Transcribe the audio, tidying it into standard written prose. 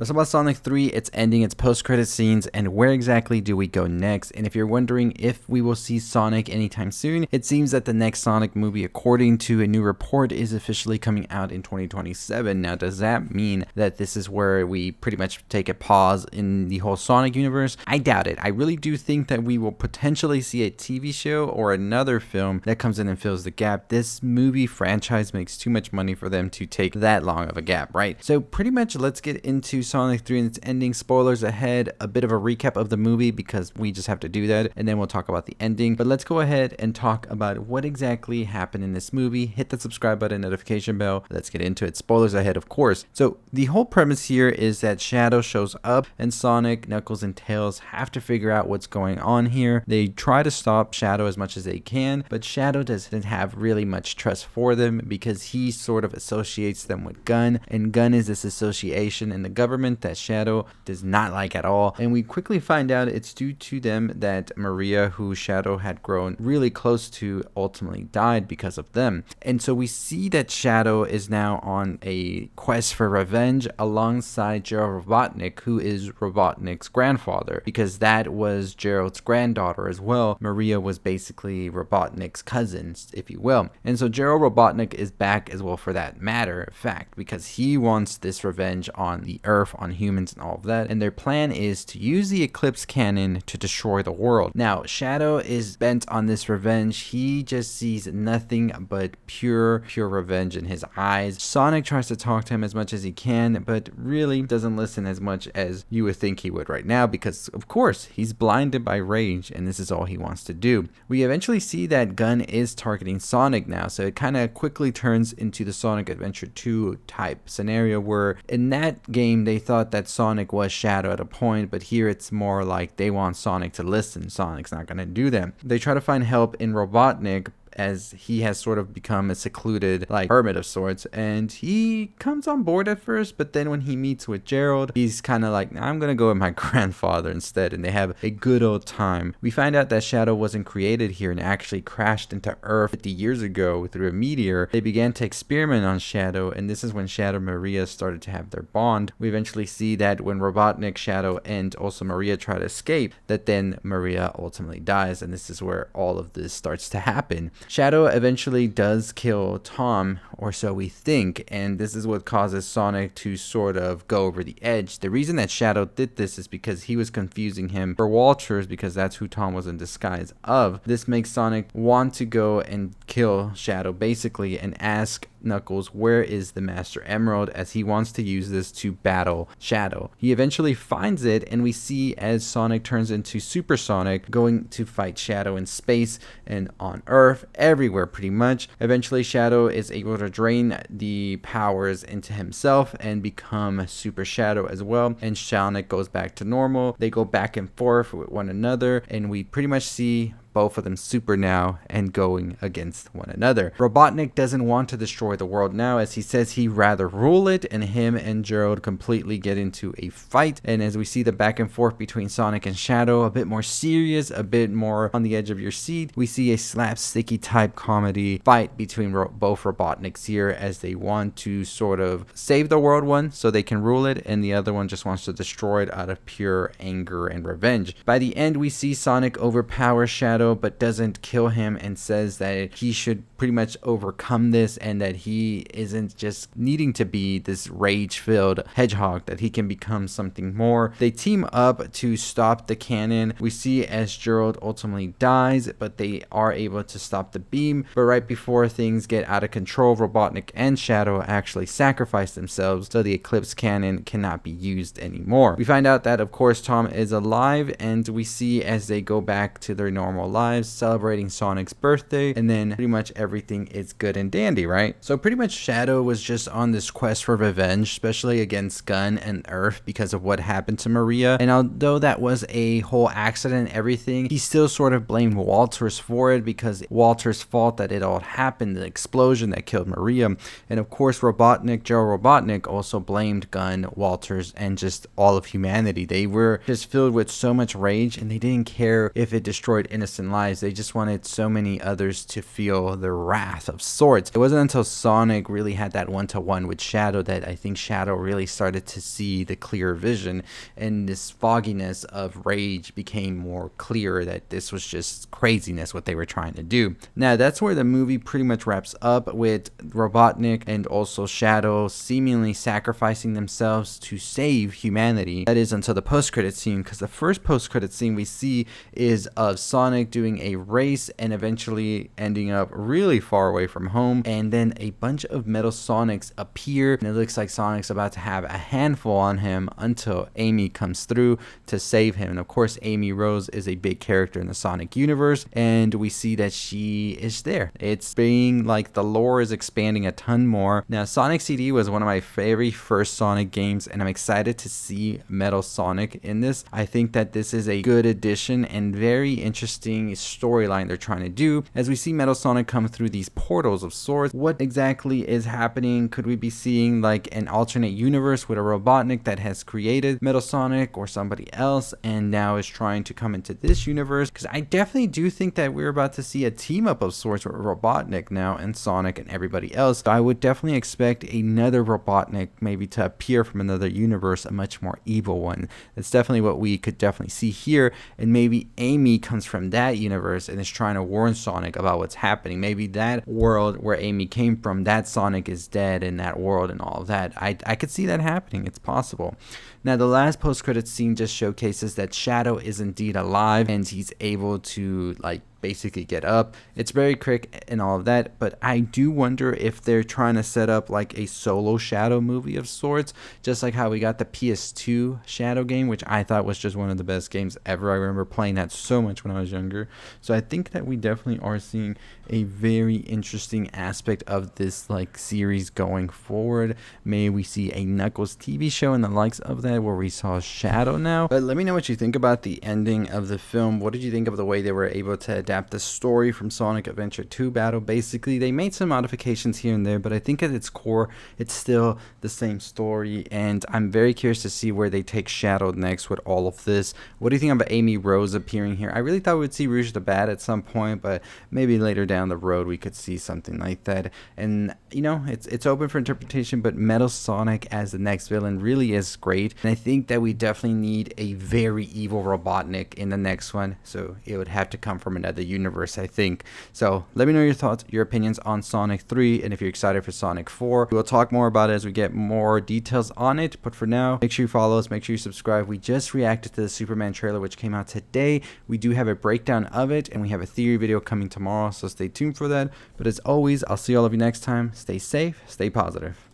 Let's talk about Sonic 3, its ending, its post-credit scenes, and where exactly do we go next. And if you're wondering if we will see Sonic anytime soon, it seems that the next Sonic movie, according to a new report, is officially coming out in 2027. Now, does that mean that this is where we pretty much take a pause in the whole Sonic universe? I doubt it. I really do think that we will potentially see a TV show or another film that comes in and fills the gap. This movie franchise makes too much money for them to take that long of a gap, right? So pretty much let's get into Sonic 3 and its ending. Spoilers ahead, a bit of a recap of the movie because we just have to do that, and then we'll talk about the ending. But let's go ahead and talk about what exactly happened in this movie. Hit that subscribe button, notification bell. Let's get into it. Spoilers ahead, of course. So the whole premise here is that Shadow shows up and Sonic, Knuckles, and Tails have to figure out what's going on here. They try to stop Shadow as much as they can, but Shadow doesn't have really much trust for them because he sort of associates them with Gun, and Gun is this association in the government that Shadow does not like at all. And we quickly find out it's due to them that Maria, who Shadow had grown really close to, ultimately died because of them. And so we see that Shadow is now on a quest for revenge alongside Gerald Robotnik, who is Robotnik's grandfather, because that was Gerald's granddaughter as well. Maria was basically Robotnik's cousin, if you will. And so Gerald Robotnik is back as well for that matter of fact, because he wants this revenge on the Earth, on humans and all of that, and their plan is to use the Eclipse Cannon to destroy the world. Now, Shadow is bent on this revenge. He just sees nothing but pure revenge in his eyes. Sonic tries to talk to him as much as he can, but really doesn't listen as much as you would think he would right now, because of course he's blinded by rage and this is all he wants to do. We eventually see that Gun is targeting Sonic now, so it kind of quickly turns into the Sonic Adventure 2 type scenario, where in that game they thought that Sonic was Shadow at a point, but here it's more like they want Sonic to listen. Sonic's not going to do that. They try to find help in Robotnik, as he has sort of become a secluded hermit of sorts, and he comes on board at first, but then when he meets with Gerald, he's kind of like, I'm gonna go with my grandfather instead, and they have a good old time. We find out that Shadow wasn't created here and actually crashed into Earth 50 years ago through a meteor. They began to experiment on Shadow, and this is when Shadow and Maria started to have their bond. We eventually see that when Robotnik, Shadow, and also Maria try to escape, that then Maria ultimately dies, and this is where all of this starts to happen. Shadow eventually does kill Tom, or so we think, and this is what causes Sonic to sort of go over the edge. The reason that Shadow did this is because he was confusing him for Walters, because that's who Tom was in disguise of. This makes Sonic want to go and kill Shadow basically and ask Knuckles where is the Master Emerald, as he wants to use this to battle Shadow. He eventually finds it, and we see as Sonic turns into Super Sonic going to fight Shadow in space and on Earth, everywhere pretty much. Eventually Shadow is able to drain the powers into himself and become Super Shadow as well, and Sonic goes back to normal. They go back and forth with one another, and we pretty much see both of them super now and going against one another. Robotnik doesn't want to destroy the world now, as he says he'd rather rule it, and him and Gerald completely get into a fight. And as we see the back and forth between Sonic and Shadow, a bit more serious, a bit more on the edge of your seat, we see a slapsticky type comedy fight between both Robotniks here, as they want to sort of save the world, one so they can rule it, and the other one just wants to destroy it out of pure anger and revenge. By the end, we see Sonic overpower Shadow but doesn't kill him, and says that he should pretty much overcome this, and that he isn't just needing to be this rage-filled hedgehog, that he can become something more. They team up to stop the cannon. We see as Gerald ultimately dies, but they are able to stop the beam. But right before things get out of control, Robotnik and Shadow actually sacrifice themselves, so the Eclipse Cannon cannot be used anymore. We find out that of course Tom is alive, and we see as they go back to their normal lives, celebrating Sonic's birthday, and then pretty much everything is good and dandy, right? So pretty much Shadow was just on this quest for revenge, especially against Gun and Earth, because of what happened to Maria. And although that was a whole accident and everything, he still sort of blamed Walters for it, because Walters' fault that it all happened, the explosion that killed Maria. And of course Robotnik, Gerald Robotnik, also blamed Gun, Walters, and just all of humanity. They were just filled with so much rage, and they didn't care if it destroyed innocent lives. They just wanted so many others to feel the wrath of sorts. It wasn't until Sonic really had that one-to-one with Shadow that I think Shadow really started to see the clear vision, and this fogginess of rage became more clear that this was just craziness what they were trying to do. Now that's where the movie pretty much wraps up, with Robotnik and also Shadow seemingly sacrificing themselves to save humanity. That is until the post-credit scene, because the first post-credit scene we see is of Sonic doing a race and eventually ending up really far away from home, and then a bunch of Metal Sonics appear, and it looks like Sonic's about to have a handful on him until Amy comes through to save him. And of course, Amy Rose is a big character in the Sonic universe, and we see that she is there. It's being like the lore is expanding a ton more. Now, Sonic CD was one of my very first Sonic games, and I'm excited to see Metal Sonic in this. I think that this is a good addition and very interesting storyline they're trying to do, as we see Metal Sonic come through these portals of sorts. What exactly is happening? Could we be seeing like an alternate universe with a Robotnik that has created Metal Sonic, or somebody else and now is trying to come into this universe? Because I definitely do think that we're about to see a team up of sorts with Robotnik now and Sonic and everybody else. So I would definitely expect another Robotnik maybe to appear from another universe, a much more evil one. That's definitely what we could definitely see here, and maybe Amy comes from that universe and is trying to warn Sonic about what's happening. Maybe that world where Amy came from, that Sonic is dead in that world and all of that. I could see that happening. It's possible. Now, the last post-credits scene just showcases that Shadow is indeed alive and he's able to like basically get up. It's very quick and all of that, but I do wonder if they're trying to set up like a solo Shadow movie of sorts, just like how we got the PS2 Shadow game, which I thought was just one of the best games ever. I remember playing that so much when I was younger. So I think that we definitely are seeing a very interesting aspect of this like series going forward. Maybe we see a Knuckles TV show and the likes of that where we saw Shadow now. But let me know what you think about the ending of the film. What did you think of the way they were able to adapt the story from Sonic Adventure 2 Battle? Basically, they made some modifications here and there, but I think at its core, it's still the same story, and I'm very curious to see where they take Shadow next with all of this. What do you think about Amy Rose appearing here? I really thought we would see Rouge the Bat at some point, but maybe later down the road we could see something like that. And, you know, it's open for interpretation, but Metal Sonic as the next villain really is great, and I think that we definitely need a very evil Robotnik in the next one, so it would have to come from another universe, I think. So let me know your thoughts, your opinions on Sonic 3, and if you're excited for Sonic 4. We'll talk more about it as we get more details on it, but for now, make sure you follow us, make sure you subscribe. We just reacted to the Superman trailer, which came out today. We do have a breakdown of it, and we have a theory video coming tomorrow, so stay tuned for that. But as always, I'll see all of you next time. Stay safe, stay positive.